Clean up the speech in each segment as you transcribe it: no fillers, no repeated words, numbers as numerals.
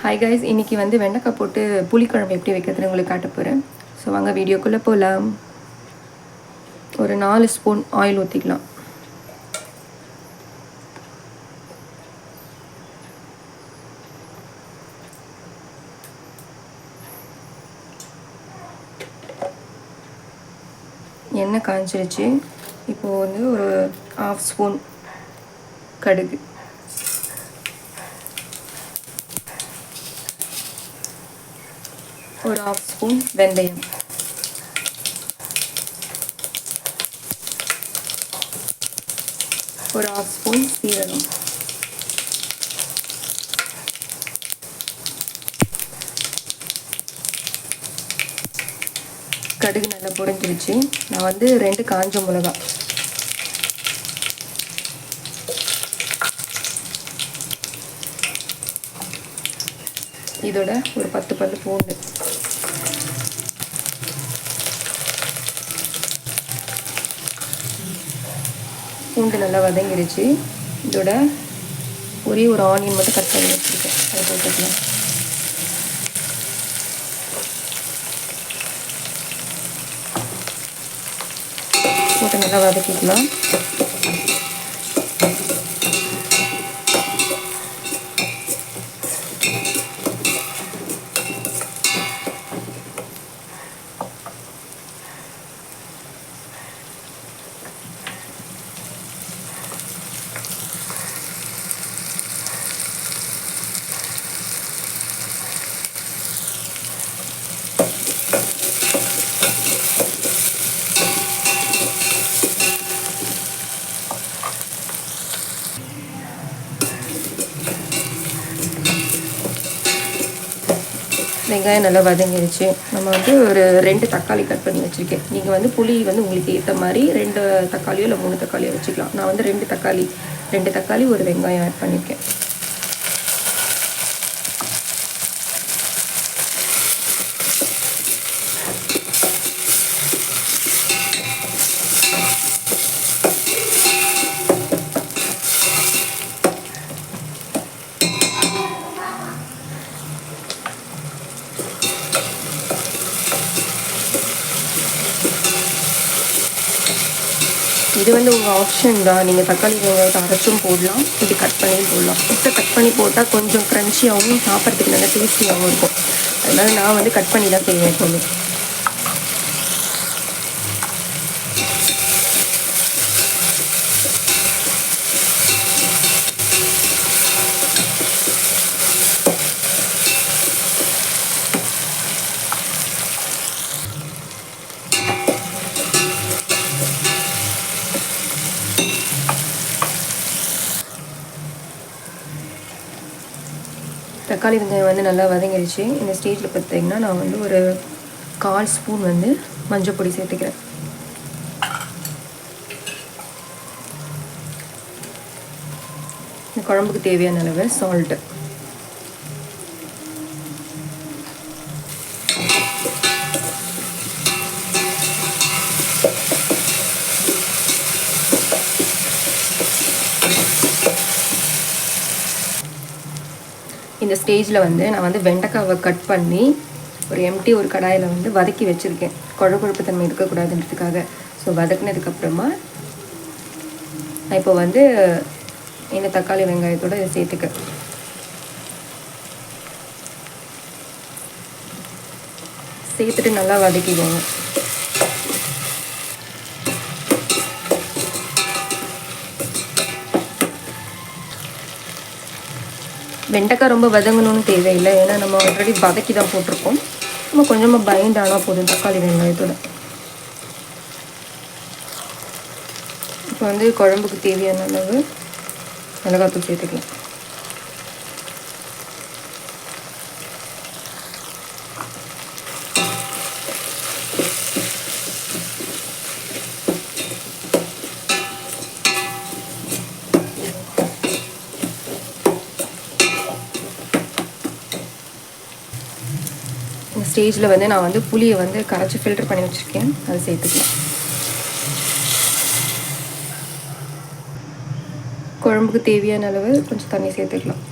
Hi guys, இன்றைக்கி வந்து வெண்டைக்காய் போட்டு புளிக்குழம்பு எப்படி வைக்கிறதுன்னு உங்களுக்கு காட்ட போகிறேன். ஸோ வாங்க வீடியோக்குள்ளே போகலாம். ஒரு 4 ஸ்பூன் ஆயில் ஊற்றிக்கலாம். எண்ணெய் காய்ச்சிருச்சு. இப்போது வந்து ஒரு 1/2 ஸ்பூன் கடுகு, ஒரு 1/2 ஸ்பூன் வெந்தயம், ஒரு 1/2 ஸ்பூன் சீரகம், கடுகு நல்லா பொரிஞ்சிருச்சு. நான் வந்து 2 காஞ்ச மிளகா, இதோட ஒரு 10 பல்லு பூண்டு, பூண்டு நல்லா வதங்கிடுச்சு. இதோட ஒரே ஒரு ஆனியன் மட்டும் கட் பண்ணி வச்சுருக்கேன், அதை போட்டுக்கலாம். போட்டு நல்லா வதக்கிக்கலாம். வெங்காயம் நல்லா வதங்கிடுச்சு. நம்ம வந்து ஒரு 2 தக்காளி கட் பண்ணி வச்சுருக்கேன். நீங்கள் வந்து புளி வந்து உங்களுக்கு ஏற்ற மாதிரி 2 தக்காளியோ இல்லை 3 தக்காளியோ வச்சுக்கலாம். நான் வந்து 2 தக்காளி ஒரு வெங்காயம் ஆட் பண்ணியிருக்கேன். இது வந்து உங்கள் ஆப்ஷன் தான். நீங்கள் தக்காளி வெங்காயத்தை அரைச்சும் போடலாம், இப்படி கட் பண்ணியும் போடலாம். முட்டை கட் பண்ணி போட்டால் கொஞ்சம் க்ரன்ச்சியாகவும் சாப்பிட்றதுக்கு நல்லா டேஸ்டியாகவும் இருக்கும். அதனால் நான் வந்து கட் பண்ணி தான் செய்வேன் எப்போவுமே. தக்காளி வெங்காயம் வந்து நல்லா வதங்கிடுச்சு. இந்த ஸ்டேஜில் பார்த்தீங்கன்னா நான் வந்து ஒரு 1/4 ஸ்பூன் வந்து மஞ்சள் பொடி சேர்த்துக்கிறேன். இந்த குழம்புக்கு தேவையான அளவு சால்ட்டு, இந்த ஸ்டேஜில் வந்து நான் வந்து வெண்டைக்காவை கட் பண்ணி ஒரு கடாயில் வந்து வதக்கி வச்சுருக்கேன், குழப்பு தன்மை இருக்கக்கூடாதுன்றதுக்காக. ஸோ வதக்கினதுக்கப்புறமா நான் இப்போ வந்து இந்த தக்காளி வெங்காயத்தோடு இதை சேர்த்துட்டு நல்லா வதக்கிடுவோங்க. வெண்டைக்காய் ரொம்ப வதங்கணும்னு தேவையில்லை, ஏன்னா நம்ம ஆல்ரெடி வதக்கி தான் போட்டிருக்கோம். நம்ம கொஞ்சமாக பைண்ட் ஆனால் போதும் தக்காளி வெங்காயத்தோட. இப்போ வந்து குழம்புக்கு தேவையான அளவு மிளகாத்தூள் சேர்த்துக்கலாம். இந்த ஸ்டேஜில் வந்து நான் வந்து புளியை வந்து கரைச்சி ஃபில்டர் பண்ணி வச்சுருக்கேன், அதை சேர்த்துக்கலாம். குழம்புக்கு தேவையான அளவு கொஞ்சம் தண்ணி சேர்த்துக்கலாம்.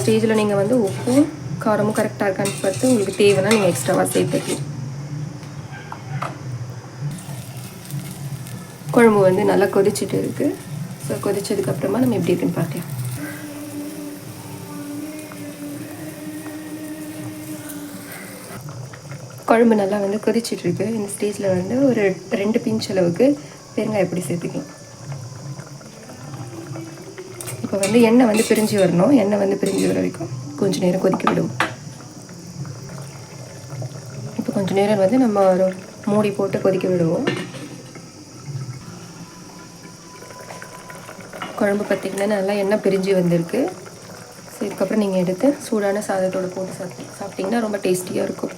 ஸ்டேஜில் நீங்கள் வந்து உப்பும் காரமும் கரெக்டாக இருக்கான்னு பார்த்து உங்களுக்கு தேவைன்னா நீங்கள் எக்ஸ்ட்ராவாக சேர்த்துக்கலாம். குழம்பு வந்து நல்லா கொதிச்சுட்டு இருக்குது. ஸோ கொதிச்சதுக்கப்புறமா நம்ம எப்படி இருக்குன்னு பார்க்கலாம். குழம்பு நல்லா வந்து கொதிச்சிட்ருக்கு. இந்த ஸ்டேஜில் வந்து ஒரு 2 பிஞ்ச் அளவுக்கு பெருங்காயம் எப்படி சேர்த்துக்கலாம். இப்போ வந்து எண்ணெய் வந்து பிரிஞ்சு வரணும். எண்ணெய் வந்து பிரிஞ்சு வர வரைக்கும் கொஞ்சம் நேரம் கொதிக்க விடும். இப்போ கொஞ்சம் நேரம் வந்து நம்ம ஒரு மூடி போட்டு கொதிக்க விடுவோம். குழம்பு பார்த்திங்கன்னா நல்லா எண்ணெய் பிரிஞ்சு வந்திருக்கு. ஸோ இதுக்கப்புறம் நீங்கள் எடுத்து சூடான சாதத்தோடு போட்டு சாப்பிட்டிங்கன்னா ரொம்ப டேஸ்டியாக இருக்கும்.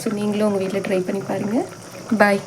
ஸோ நீங்களும் உங்கள் வீட்டில் ட்ரை பண்ணி பாருங்கள். பாய்.